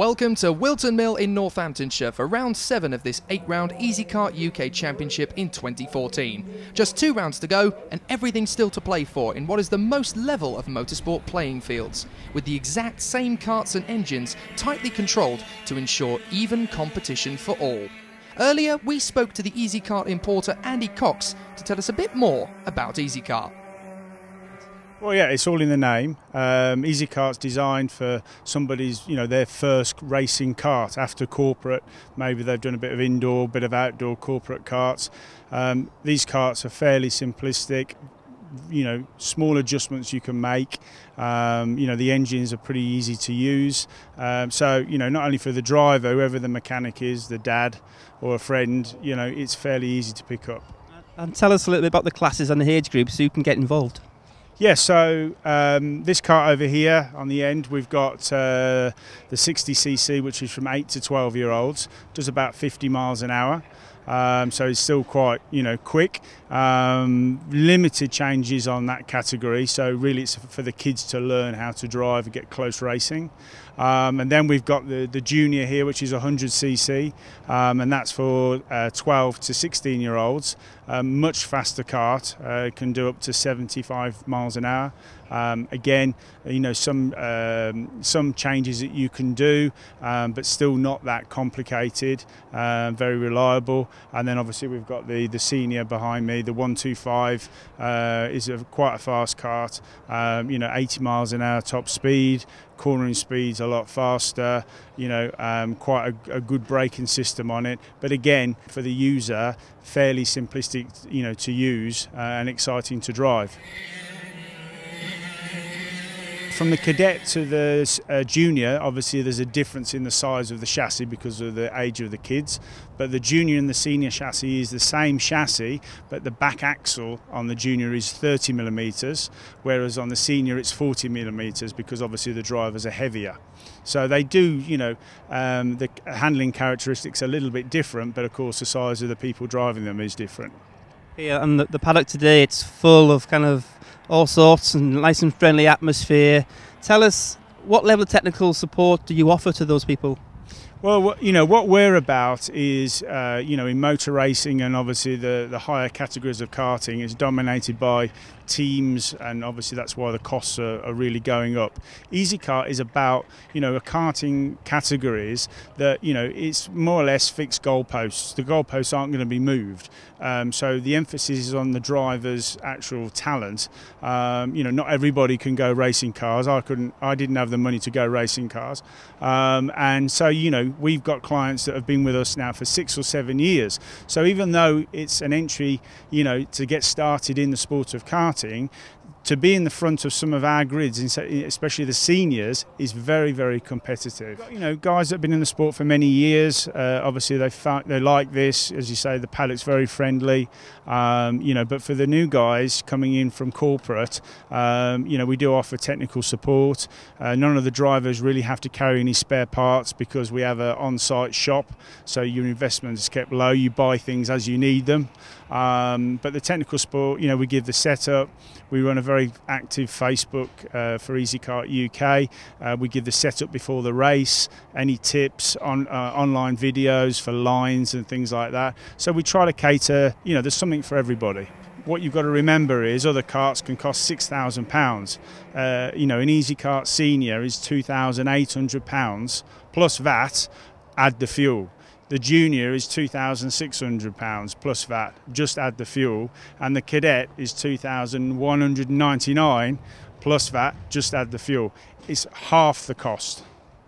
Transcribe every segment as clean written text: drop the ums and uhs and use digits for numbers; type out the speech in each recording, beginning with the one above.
Welcome to Whilton Mill in Northamptonshire for round 7 of this 8-round Easykart UK Championship in 2014. Just 2 rounds to go and everything still to play for in what is the most level of motorsport playing fields, with the exact same karts and engines tightly controlled to ensure even competition for all. Earlier we spoke to the Easykart importer Andy Cox to tell us a bit more about Easykart. Well, yeah, it's all in the name. Easykart's designed for somebody's, their first racing kart after corporate. Maybe they've done a bit of indoor, bit of outdoor corporate karts. These karts are fairly simplistic. Small adjustments you can make. The engines are pretty easy to use. So, not only for the driver, whoever the mechanic is, the dad or a friend, it's fairly easy to pick up. And tell us a little bit about the classes and the age groups so you can get involved. Yeah, so this kart over here on the end, we've got the 60cc, which is from 8 to 12-year-olds, does about 50 miles an hour. So it's still quite, quick. Limited changes on that category, so really it's for the kids to learn how to drive and get close racing. And then we've got the junior here, which is 100cc, and that's for 12 to 16-year-olds. Much faster kart, can do up to 75 miles an hour. Again, some changes that you can do, but still not that complicated, very reliable. And then obviously we've got the senior behind me, the 125 is quite a fast kart, 80 miles an hour top speed, cornering speed's a lot faster, quite a good braking system on it. But again, for the user, fairly simplistic, to use and exciting to drive. From the cadet to the junior, obviously there's a difference in the size of the chassis because of the age of the kids, but the junior and the senior chassis is the same chassis, but the back axle on the junior is 30mm, whereas on the senior it's 40mm, because obviously the drivers are heavier. So they do, the handling characteristics are a little bit different, but of course the size of the people driving them is different. Yeah, and the paddock today, it's full of kind of all sorts and nice and friendly atmosphere. Tell us, what level of technical support do you offer to those people? Well, what we're about is, in motor racing, and obviously the higher categories of karting is dominated by teams, and obviously that's why the costs are really going up. Easykart is about, a karting categories that, it's more or less fixed goalposts. The goalposts aren't going to be moved. So the emphasis is on the driver's actual talent. Not everybody can go racing cars. I didn't have the money to go racing cars. And so, we've got clients that have been with us now for 6 or 7 years. So even though it's an entry, to get started in the sport of karting, to be in the front of some of our grids, especially the seniors, is very, very competitive. Guys that have been in the sport for many years, obviously they like this. As you say, the paddock's very friendly. But for the new guys coming in from corporate, we do offer technical support. None of the drivers really have to carry any spare parts because we have an on-site shop, so your investment is kept low. You buy things as you need them. But the technical support, we give the setup. We run a very active Facebook for Easykart UK. We give the setup before the race, any tips on online videos for lines and things like that. So we try to cater, there's something for everybody. What you've got to remember is other karts can cost £6,000. An Easykart Senior is £2,800 plus VAT, add the fuel. The junior is £2,600 plus VAT, just add the fuel, and the cadet is £2,199 plus VAT, just add the fuel. It's half the cost.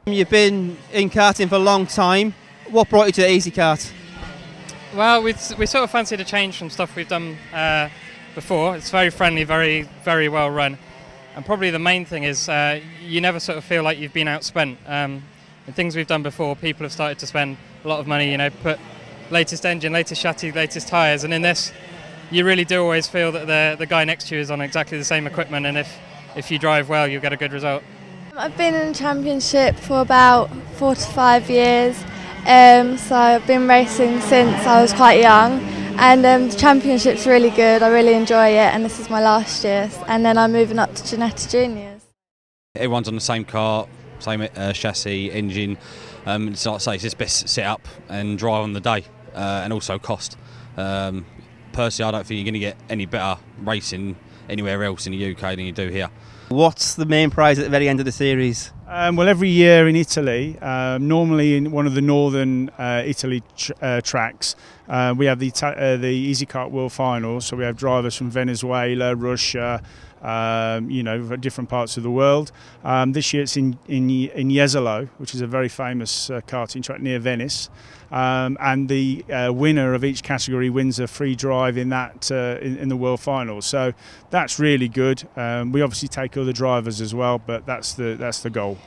You've been in karting for a long time. What brought you to Easykart? Well, we sort of fancied a change from stuff we've done before. It's very friendly, very, very well run, and probably the main thing is you never sort of feel like you've been outspent. In things we've done before, people have started to spend a lot of money, put latest engine, latest chassis, latest tyres, and in this you really do always feel that the guy next to you is on exactly the same equipment, and if you drive well you'll get a good result. I've been in the championship for about 4 to 5 years, so I've been racing since I was quite young, and the championship's really good. I really enjoy it, and this is my last year, and then I'm moving up to Janetta Juniors. Everyone's on the same car, same chassis, engine. So like I say, it's just best set up and drive on the day, and also cost. Personally, I don't think you're going to get any better racing anywhere else in the UK than you do here. What's the main prize at the very end of the series? Well, every year in Italy, normally in one of the northern Italy tracks, we have the Easykart World Finals. So we have drivers from Venezuela, Russia, different parts of the world. This year it's in Jesolo, which is a very famous karting track near Venice. And the winner of each category wins a free drive in that in the World Finals. So that's really good. We obviously take other drivers as well, but that's the goal.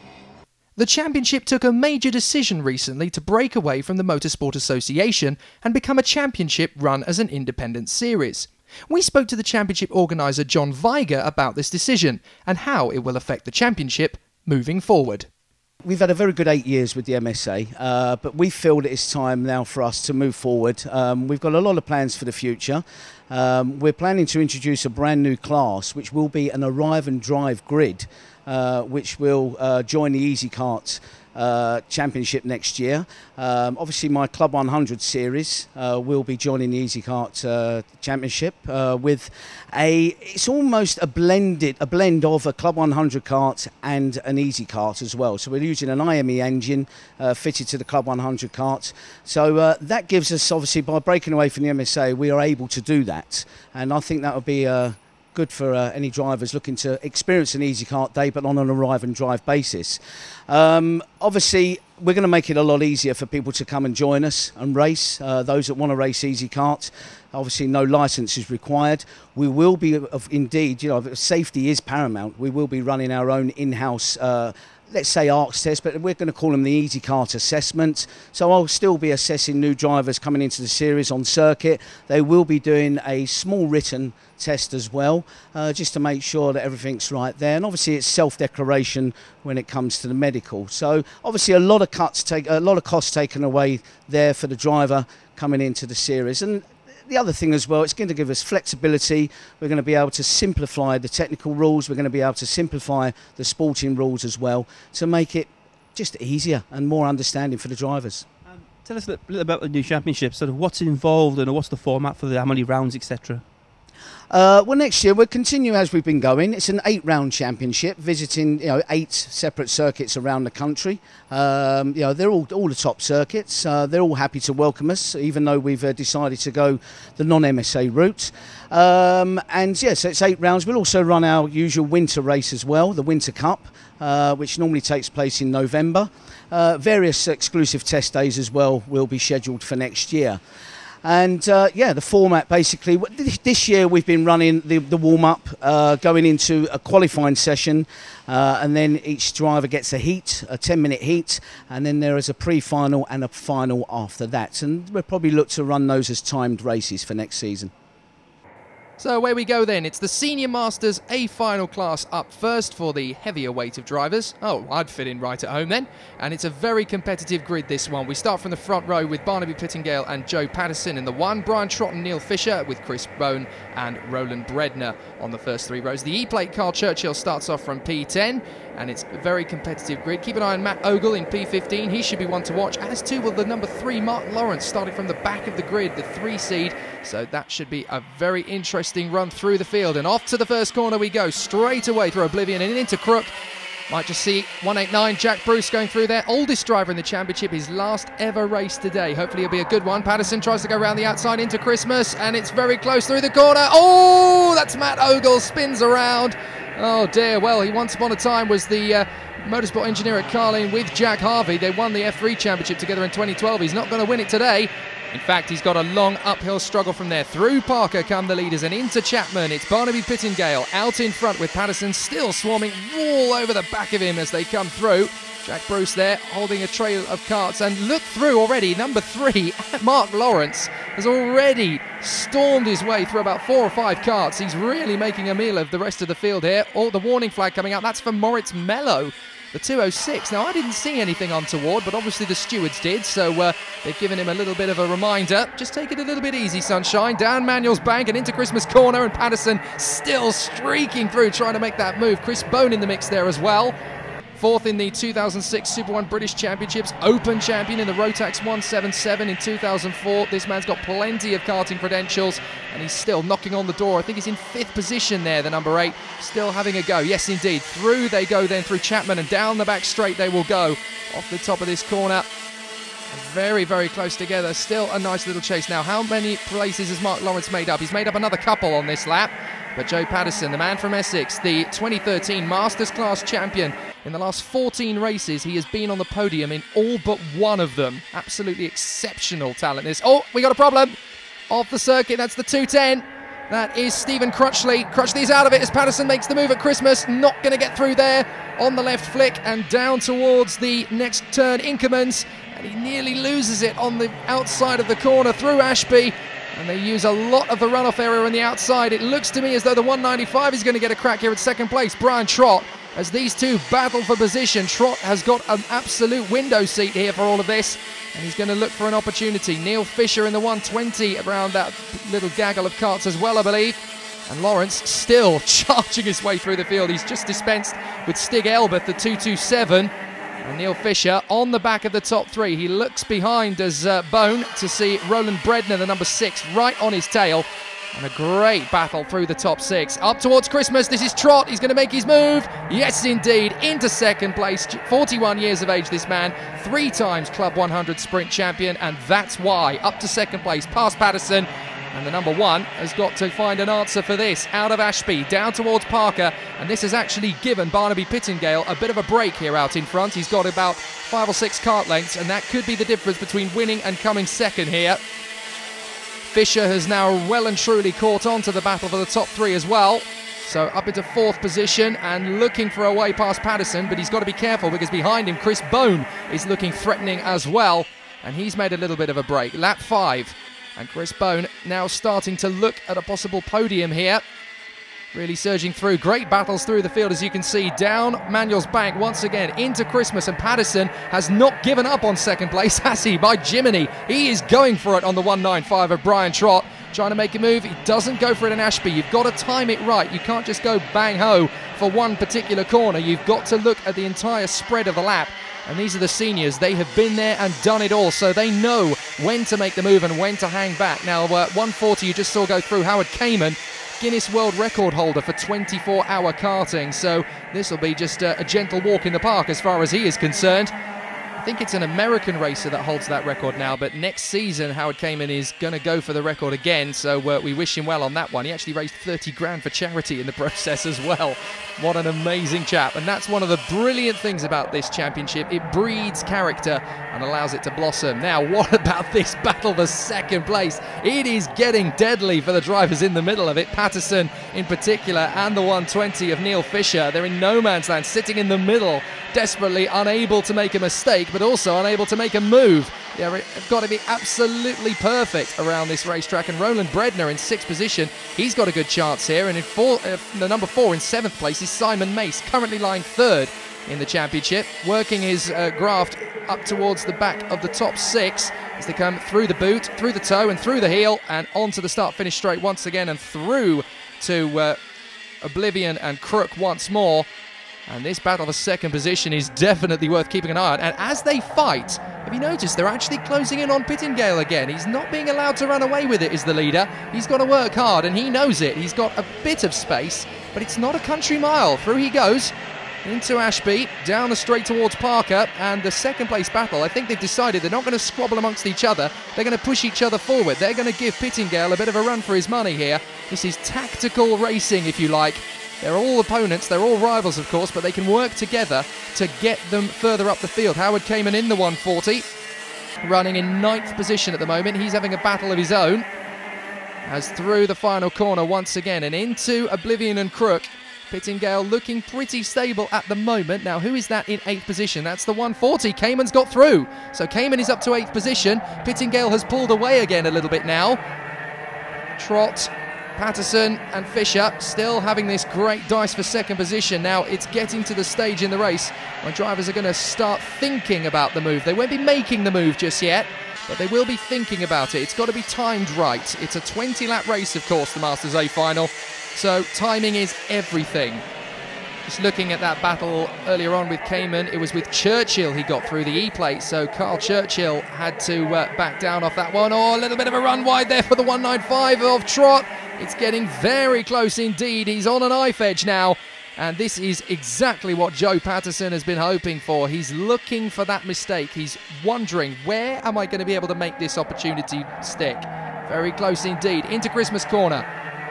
The championship took a major decision recently to break away from the Motorsport Association and become a championship run as an independent series. We spoke to the championship organiser John Vigor about this decision and how it will affect the championship moving forward. We've had a very good 8 years with the MSA, but we feel that it's time now for us to move forward. We've got a lot of plans for the future. We're planning to introduce a brand new class, which will be an arrive and drive grid, which will join the Easykart Championship next year. Obviously my Club 100 series will be joining the Easykart Championship with it's almost a blend of a Club 100 kart and an Easykart as well. So we're using an IME engine fitted to the Club 100 kart. So that gives us, obviously, by breaking away from the MSA, we are able to do that, and I think that would be good for any drivers looking to experience an Easykart day, but on an arrive and drive basis. Obviously, we're going to make it a lot easier for people to come and join us and race. Those that want to race Easykart, obviously no licence is required. We will be, indeed, safety is paramount. We will be running our own in-house let's say ARCS test, but we're going to call them the Easykart assessment. So I'll still be assessing new drivers coming into the series on circuit. They will be doing a small written test as well, just to make sure that everything's right there. And obviously it's self-declaration when it comes to the medical. So obviously a lot of costs taken away there for the driver coming into the series. And the other thing as well, it's going to give us flexibility. We're going to be able to simplify the technical rules. We're going to be able to simplify the sporting rules as well to make it just easier and more understanding for the drivers. Tell us a little about the new championship, sort of what's involved and what's the format for how many rounds, etc. Well, next year we'll continue as we've been going. It's an 8-round championship, visiting 8 separate circuits around the country. They're all the top circuits. They're all happy to welcome us, even though we've decided to go the non-MSA route. And yeah, so it's 8 rounds. We'll also run our usual winter race as well, the Winter Cup, which normally takes place in November. Various exclusive test days as well will be scheduled for next year. And yeah, the format basically, this year we've been running the warm-up, going into a qualifying session, and then each driver gets a heat, a 10-minute heat, and then there is a pre-final and a final after that. And we'll probably look to run those as timed races for next season. So away we go then. It's the Senior Masters A final class up first for the heavier weight of drivers. Oh, I'd fit in right at home then. And it's a very competitive grid, this one. We start from the front row with Barnaby Pittingale and Joe Patterson in the 1, Brian Trott and Neil Fisher with Chris Bone and Roland Bredner on the first 3 rows. The E-Plate Carl Churchill starts off from P10, and it's a very competitive grid. Keep an eye on Matt Ogle in P15. He should be one to watch, as too will the number 3 Mark Lawrence, starting from the back of the grid, the 3 seed. So that should be a very interesting run through the field. And off to the first corner we go, straight away through Oblivion and into Crook. Might just see 189 Jack Bruce going through there. Oldest driver in the championship, his last ever race today. Hopefully it'll be a good one. Patterson tries to go around the outside into Christmas, and it's very close through the corner. Oh, that's Matt Ogle, spins around. Oh dear, well, he once upon a time was the motorsport engineer at Carlin with Jack Harvey. They won the F3 championship together in 2012. He's not going to win it today. In fact, he's got a long uphill struggle from there. Through Parker come the leaders and into Chapman. It's Barnaby Pittingale out in front with Patterson still swarming all over the back of him as they come through. Jack Bruce there holding a trail of karts, and look through already, number 3, Mark Lawrence has already stormed his way through about 4 or 5 karts. He's really making a meal of the rest of the field here. Oh, the warning flag coming out, that's for Moritz Mello, the 206. Now, I didn't see anything untoward, but obviously the stewards did, so they've given him a little bit of a reminder. Just take it a little bit easy, sunshine. Down Manuel's bank and into Christmas corner, and Patterson still streaking through, trying to make that move. Chris Bone in the mix there as well. 4th in the 2006 Super 1 British Championships, Open champion in the Rotax 177 in 2004. This man's got plenty of karting credentials, and he's still knocking on the door. I think he's in 5th position there, the number 8, still having a go. Yes, indeed. Through they go then, through Chapman, and down the back straight they will go off the top of this corner. Very, very close together. Still a nice little chase. Now, how many places has Mark Lawrence made up? He's made up another couple on this lap. But Joe Patterson, the man from Essex, the 2013 Masters Class champion, in the last 14 races, he has been on the podium in all but one of them. Absolutely exceptional talent. Oh, we got a problem. Off the circuit, that's the 210. That is Stephen Crutchley. Crutchley's out of it as Patterson makes the move at Christmas. Not going to get through there. On the left flick and down towards the next turn, Inkermans. And he nearly loses it on the outside of the corner through Ashby. And they use a lot of the runoff area on the outside. It looks to me as though the 195 is going to get a crack here at second place. Brian Trott, as these two battle for position. Trott has got an absolute window seat here for all of this. And he's going to look for an opportunity. Neil Fisher in the 120 around that little gaggle of carts as well, I believe. And Lawrence still charging his way through the field. He's just dispensed with Stig Elbeth, the 227. And Neil Fisher on the back of the top 3. He looks behind as Bone to see Roland Bredner, the number 6, right on his tail. And a great battle through the top 6. Up towards Christmas, this is Trott. He's going to make his move. Yes, indeed, into second place. 41 years of age, this man. 3 times Club 100 sprint champion. And that's why. Up to second place, past Patterson. And the number 1 has got to find an answer for this. Out of Ashby, down towards Parker. And this has actually given Barnaby Pittingale a bit of a break here out in front. He's got about 5 or 6 kart lengths, and that could be the difference between winning and coming second here. Fisher has now well and truly caught on to the battle for the top 3 as well. So up into 4th position and looking for a way past Patterson, but he's got to be careful because behind him Chris Bone is looking threatening as well. And he's made a little bit of a break. Lap 5. And Chris Bone now starting to look at a possible podium here. Really surging through. Great battles through the field, as you can see. Down Manuel's bank once again into Christmas. And Patterson has not given up on second place, has he? By Jiminy. He is going for it on the 195 of Brian Trott. Trying to make a move. He doesn't go for it in Ashby. You've got to time it right. You can't just go bang-ho for one particular corner. You've got to look at the entire spread of the lap. And these are the seniors. They have been there and done it all, so they know when to make the move and when to hang back. Now, 140 you just saw go through Howard Kamen, Guinness World Record holder for 24-hour karting. So this will be just a gentle walk in the park as far as he is concerned. I think it's an American racer that holds that record now, but next season Howard Kamen is going to go for the record again, so we wish him well on that one. He actually raised 30 grand for charity in the process as well. What an amazing chap, and that's one of the brilliant things about this championship. It breeds character and allows it to blossom. Now, what about this battle for second place? It is getting deadly for the drivers in the middle of it. Patterson in particular, and the 120 of Neil Fisher. They're in no man's land, sitting in the middle, desperately unable to make a mistake, but also unable to make a move. They've got to be absolutely perfect around this racetrack. And Roland Bredner in 6th position, he's got a good chance here. And in the number 4 in 7th place is Simon Mace, currently lying 3rd in the championship, working his graft up towards the back of the top 6 as they come through the boot, through the toe and through the heel and onto the start-finish straight once again and through to Oblivion and Crook once more. And this battle for second position is definitely worth keeping an eye on. And as they fight, have you noticed they're actually closing in on Pittingale again? He's not being allowed to run away with it, is the leader. He's got to work hard, and he knows it. He's got a bit of space, but it's not a country mile. Through he goes into Ashby, down the straight towards Parker, and the second place battle, I think they've decided they're not going to squabble amongst each other. They're going to push each other forward. They're going to give Pittingale a bit of a run for his money here. This is tactical racing, if you like. They're all opponents, they're all rivals, of course, but they can work together to get them further up the field. Howard Kamen in the 140, running in 9th position at the moment. He's having a battle of his own. As through the final corner once again and into Oblivion and Crook. Pittingale looking pretty stable at the moment. Now, who is that in 8th position? That's the 140. Kamen's got through. So Kamen is up to 8th position. Pittingale has pulled away again a little bit now. Trott, Patterson and Fisher still having this great dice for second position. Now it's getting to the stage in the race when drivers are going to start thinking about the move. They won't be making the move just yet, but they will be thinking about it. It's got to be timed right. It's a 20-lap race, of course, the Masters A final, so timing is everything. Just looking at that battle earlier on with Cayman, it was with Churchill he got through the E-plate, so Carl Churchill had to back down off that one. Oh, a little bit of a run wide there for the 195 of Trott. It's getting very close indeed. He's on a knife edge now, and this is exactly what Joe Patterson has been hoping for. He's looking for that mistake. He's wondering, where am I going to be able to make this opportunity stick? Very close indeed. Into Christmas corner.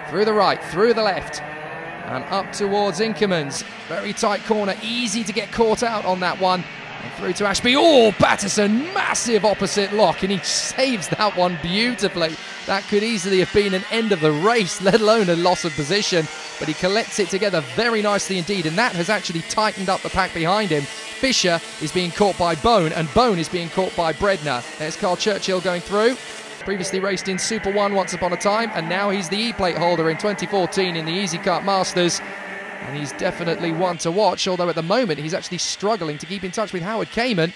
Through the right, through the left, and up towards Inkermans. Very tight corner, easy to get caught out on that one. And through to Ashby. Oh, Patterson, massive opposite lock, and he saves that one beautifully. That could easily have been an end of the race, let alone a loss of position. But he collects it together very nicely indeed, and that has actually tightened up the pack behind him. Fisher is being caught by Bone, and Bone is being caught by Bredner. There's Carl Churchill going through. Previously raced in Super 1 once upon a time, and now he's the E-plate holder in 2014 in the Easykart Masters. And he's definitely one to watch, although at the moment he's actually struggling to keep in touch with Howard Cayman.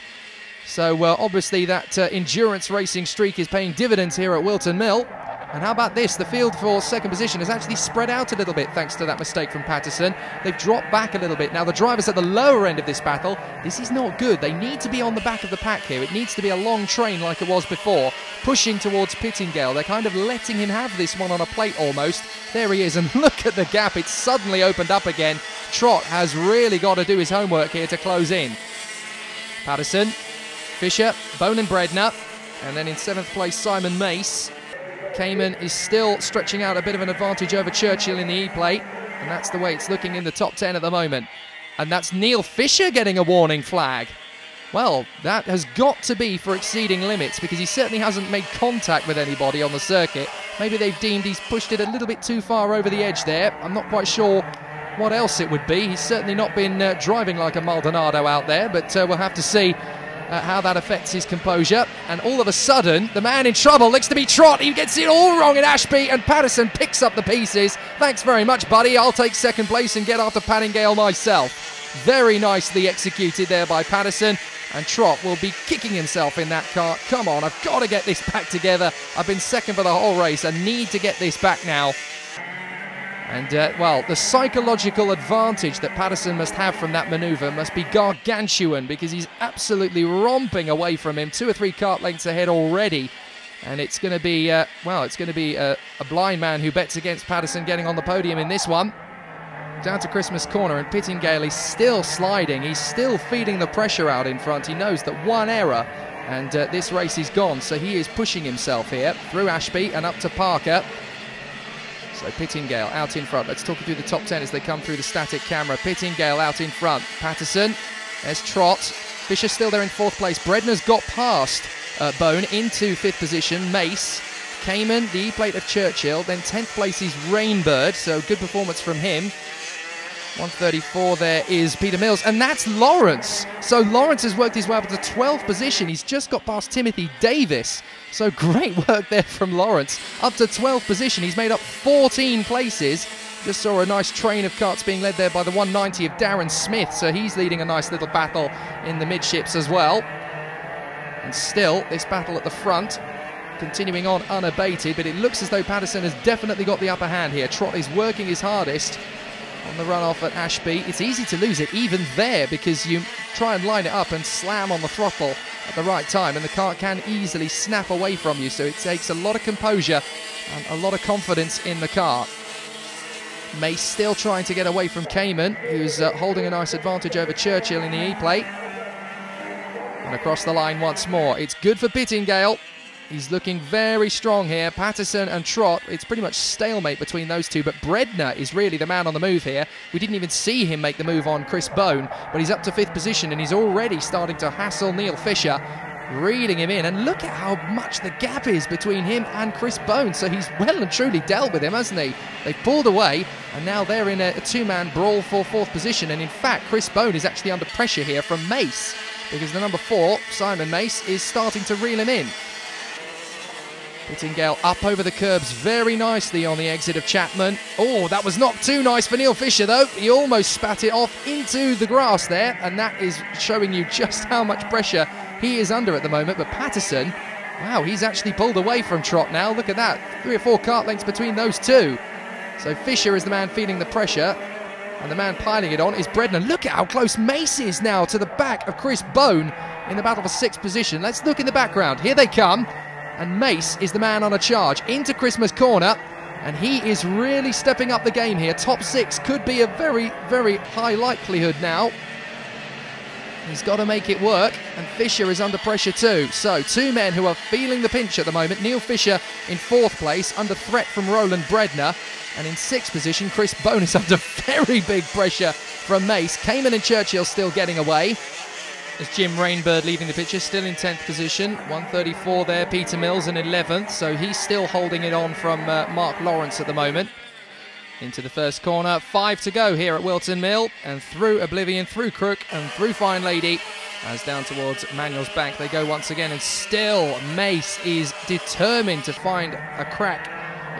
So obviously that endurance racing streak is paying dividends here at Whilton Mill. And how about this? The field for second position has actually spread out a little bit thanks to that mistake from Patterson. They've dropped back a little bit. Now the drivers at the lower end of this battle, this is not good. They need to be on the back of the pack here. It needs to be a long train like it was before, pushing towards Pittingale. They're kind of letting him have this one on a plate almost. There he is, and look at the gap. It's suddenly opened up again. Trott has really got to do his homework here to close in. Patterson, Fisher, Bone and Bredner, and then in 7th place Simon Mace. Cayman is still stretching out a bit of an advantage over Churchill in the E-plate, and that's the way it's looking in the top 10 at the moment. And that's Neil Fisher getting a warning flag. Well, that has got to be for exceeding limits, because he certainly hasn't made contact with anybody on the circuit. Maybe they've deemed he's pushed it a little bit too far over the edge there. I'm not quite sure what else it would be. He's certainly not been driving like a Maldonado out there, but we'll have to see how that affects his composure. And all of a sudden, the man in trouble looks to be Trott. He gets it all wrong in Ashby, and Patterson picks up the pieces. Thanks very much, buddy. I'll take 2nd place and get after Pattingale myself. Very nicely executed there by Patterson, and Trott will be kicking himself in that car. Come on, I've got to get this back together. I've been 2nd for the whole race. I need to get this back now. And, well, the psychological advantage that Patterson must have from that manoeuvre must be gargantuan, because he's absolutely romping away from him, 2 or 3 kart lengths ahead already. And it's going to be, well, it's going to be a blind man who bets against Patterson getting on the podium in this one. Down to Christmas corner, and Pittingale is still sliding. He's still feeding the pressure out in front. He knows that one error and this race is gone, so he is pushing himself here through Ashby and up to Parker. So Pittingale out in front. Let's talk you through the top 10 as they come through the static camera. Pittingale out in front. Patterson, there's Trott. Fisher still there in 4th place. Bredner's got past Bone into 5th position. Mace, Cayman, the E-plate of Churchill. Then 10th place is Rainbird, so good performance from him. 134 there is Peter Mills, and that's Lawrence. So Lawrence has worked his way up to 12th position. He's just got past Timothy Davis. So great work there from Lawrence. Up to 12th position. He's made up 14 places. Just saw a nice train of karts being led there by the 190 of Darren Smith. So he's leading a nice little battle in the midships as well. And still, this battle at the front continuing on unabated, but it looks as though Patterson has definitely got the upper hand here. Trott is working his hardest on the runoff at Ashby. It's easy to lose it even there, because you try and line it up and slam on the throttle at the right time, and the kart can easily snap away from you, so it takes a lot of composure and a lot of confidence in the car. Mace still trying to get away from Cayman, who's holding a nice advantage over Churchill in the E-plate. And across the line once more. It's good for Pittingale. He's looking very strong here. Patterson and Trott, it's pretty much stalemate between those two, but Bredner is really the man on the move here. We didn't even see him make the move on Chris Bone, but he's up to 5th position, and he's already starting to hassle Neil Fisher, reeling him in. And look at how much the gap is between him and Chris Bone. So he's well and truly dealt with him, hasn't he? They've pulled away, and now they're in a 2-man brawl for 4th position. And in fact, Chris Bone is actually under pressure here from Mace, because the number 4, Simon Mace, is starting to reel him in. Pittingale up over the curbs very nicely on the exit of Chapman. Oh, that was not too nice for Neil Fisher, though. He almost spat it off into the grass there, and that is showing you just how much pressure he is under at the moment. But Patterson, wow, he's actually pulled away from Trott now. Look at that, 3 or 4 kart lengths between those two. So Fisher is the man feeling the pressure. And the man piling it on is Bredner. Look at how close Mace is now to the back of Chris Bone in the battle for 6th position. Let's look in the background. Here they come. And Mace is the man on a charge into Christmas corner. And he is really stepping up the game here. Top 6 could be a very, very high likelihood now. He's got to make it work, and Fisher is under pressure too. So, 2 men who are feeling the pinch at the moment. Neil Fisher in 4th place, under threat from Roland Bredner. And in 6th position, Chris Bone is under very big pressure from Mace. Cayman and Churchill still getting away. There's Jim Rainbird leading the picture, still in 10th position. 134 there, Peter Mills in 11th. So he's still holding it on from Mark Lawrence at the moment. Into the first corner, 5 to go here at Whilton Mill, and through Oblivion, through Crook, and through Fine Lady, as down towards Manuel's Bank they go once again, and still Mace is determined to find a crack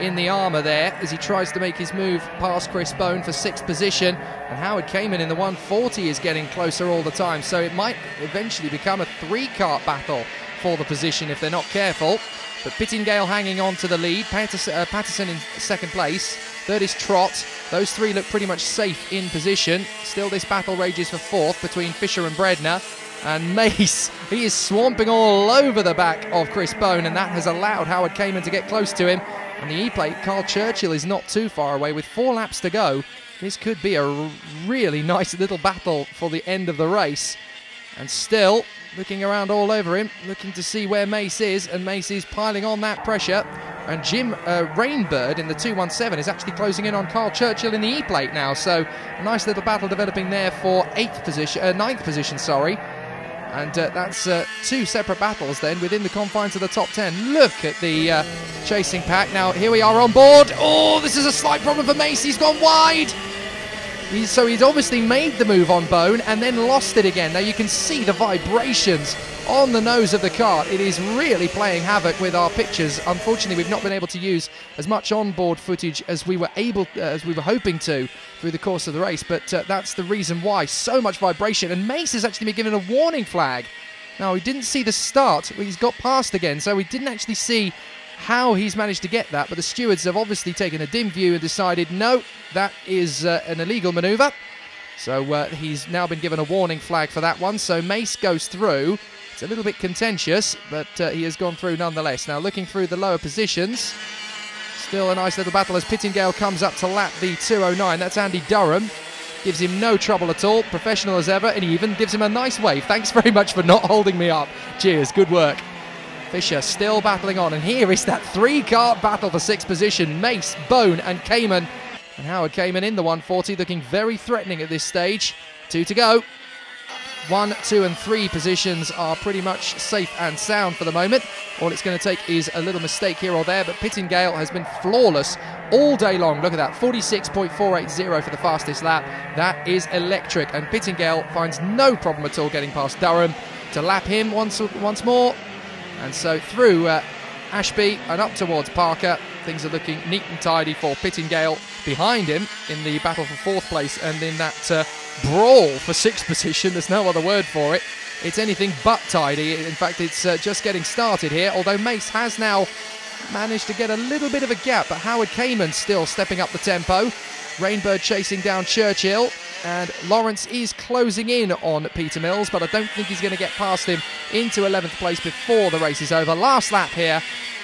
in the armour there as he tries to make his move past Chris Bone for 6th position, and Howard Cayman in the 140 is getting closer all the time, so it might eventually become a 3-cart battle for the position if they're not careful. But Pittingale hanging on to the lead, Patterson in 2nd place. 3rd is Trott. Those 3 look pretty much safe in position. Still this battle rages for 4th between Fisher and Bredner. And Mace, he is swamping all over the back of Chris Bone, and that has allowed Howard Cayman to get close to him. On the E-plate, Carl Churchill is not too far away with 4 laps to go. This could be a really nice little battle for the end of the race. And still, looking around all over him, looking to see where Mace is, and Mace is piling on that pressure. And Jim Rainbird in the 217 is actually closing in on Carl Churchill in the E-plate now, so a nice little battle developing there for 9th position, sorry. And that's 2 separate battles then within the confines of the top 10. Look at the chasing pack. Now here we are on board. Oh, this is a slight problem for Mace. He's gone wide. So he's obviously made the move on Bone and then lost it again. Now you can see the vibrations on the nose of the kart. It is really playing havoc with our pictures. Unfortunately, we've not been able to use as much onboard footage as we were hoping to through the course of the race. But that's the reason why. So much vibration, and Mace has actually been given a warning flag. Now he didn't see the start. He's got past again, so we didn't actually see how he's managed to get that, but the stewards have obviously taken a dim view and decided, no, that is an illegal manoeuvre. So he's now been given a warning flag for that one. So Mace goes through. It's a little bit contentious, but he has gone through nonetheless. Now looking through the lower positions, still a nice little battle as Pittingale comes up to lap the 209. That's Andy Durham. Gives him no trouble at all, professional as ever, and he even gives him a nice wave. Thanks very much for not holding me up. Cheers, good work. Fisher still battling on, and here is that 3-kart battle for 6th position. Mace, Bone and Cayman. And Howard Cayman in the 140 looking very threatening at this stage. 2 to go. 1, 2 and 3 positions are pretty much safe and sound for the moment. All it's going to take is a little mistake here or there, but Pittingale has been flawless all day long. Look at that, 46.480 for the fastest lap. That is electric, and Pittingale finds no problem at all getting past Durham to lap him once more. And so through Ashby and up towards Parker, things are looking neat and tidy for Pittingale behind him in the battle for 4th place, and in that brawl for 6th position, there's no other word for it. It's anything but tidy. In fact, it's just getting started here, although Mace has now managed to get a little bit of a gap, but Howard Cayman still stepping up the tempo. Rainbird chasing down Churchill, and Lawrence is closing in on Peter Mills, but I don't think he's going to get past him into 11th place before the race is over. Last lap here,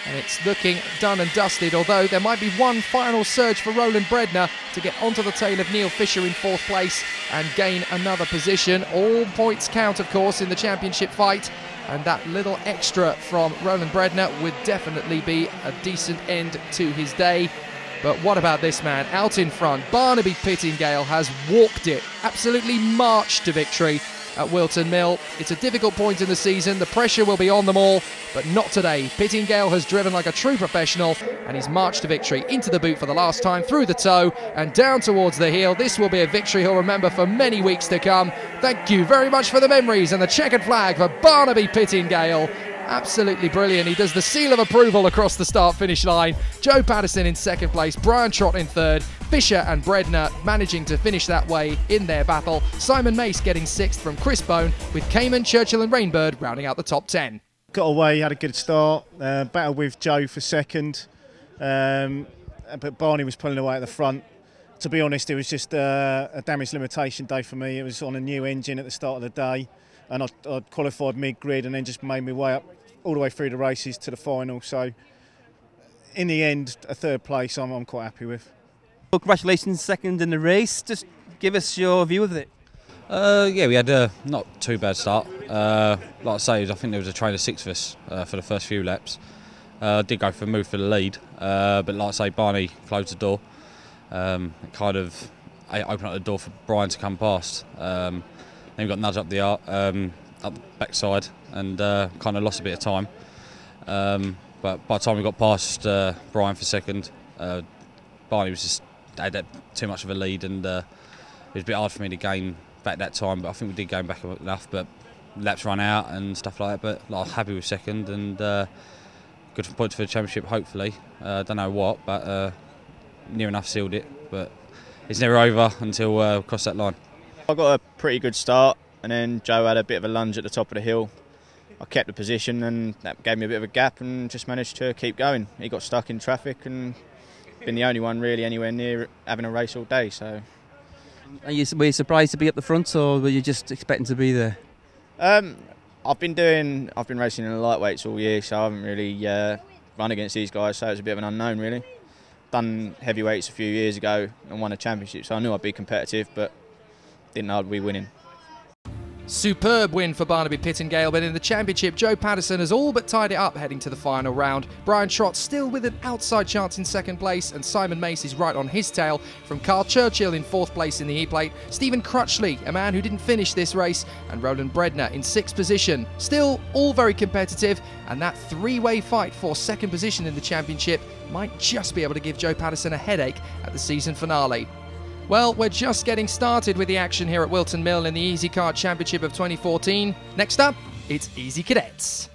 and it's looking done and dusted, although there might be one final surge for Roland Bredner to get onto the tail of Neil Fisher in 4th place and gain another position. All points count, of course, in the championship fight, and that little extra from Roland Bredner would definitely be a decent end to his day. But what about this man out in front? Barnaby Pittingale has walked it, absolutely marched to victory at Whilton Mill. It's a difficult point in the season. The pressure will be on them all, but not today. Pittingale has driven like a true professional, and he's marched to victory into the boot for the last time, through the toe and down towards the heel. This will be a victory he'll remember for many weeks to come. Thank you very much for the memories and the checkered flag for Barnaby Pittingale. Absolutely brilliant. He does the seal of approval across the start-finish line. Joe Patterson in 2nd place, Brian Trott in 3rd, Fisher and Bredner managing to finish that way in their battle. Simon Mace getting 6th from Chris Bone, with Cayman, Churchill and Rainbird rounding out the top 10. Got away, had a good start, battled with Joe for 2nd, but Barney was pulling away at the front. To be honest, it was just a damage limitation day for me. It was on a new engine at the start of the day, and I'd qualified mid-grid and then just made my way up all the way through the races to the final. So in the end, a third place I'm quite happy with. Well, congratulations, second in the race. Just give us your view of it. Yeah, we had a not too bad start. Like I say, I think there was a train of 6 of us for the first few laps. I did go for a move for the lead, but like I say, Barney closed the door. It kind of opened up the door for Brian to come past. Then we got nudged up the backside and kind of lost a bit of time. But by the time we got past Brian for second, Barney had too much of a lead, and it was a bit hard for me to gain back that time. But I think we did gain back enough. But laps run out and stuff like that. But like, happy with second and good points for the championship. Hopefully, don't know what, but near enough sealed it. But it's never over until we cross that line. I got a pretty good start, and then Joe had a bit of a lunge at the top of the hill. I kept the position, and that gave me a bit of a gap, and just managed to keep going. He got stuck in traffic, and been the only one really anywhere near having a race all day. So, were you surprised to be up the front, or were you just expecting to be there? I've been racing in the lightweights all year, so I haven't really run against these guys. So it's a bit of an unknown really. Done heavyweights a few years ago and won a championship, so I knew I'd be competitive, but didn't know I'd be winning. Superb win for Barnaby Pittingale, but in the championship, Joe Paterson has all but tied it up heading to the final round. Brian Trott still with an outside chance in second place, and Simon Mace is right on his tail from Carl Churchill in fourth place in the E-Plate, Stephen Crutchley, a man who didn't finish this race, and Roland Bredner in sixth position. Still all very competitive, and that three-way fight for second position in the championship might just be able to give Joe Paterson a headache at the season finale. Well, we're just getting started with the action here at Whilton Mill in the Easykart Championship of 2014. Next up, it's Easy Cadets.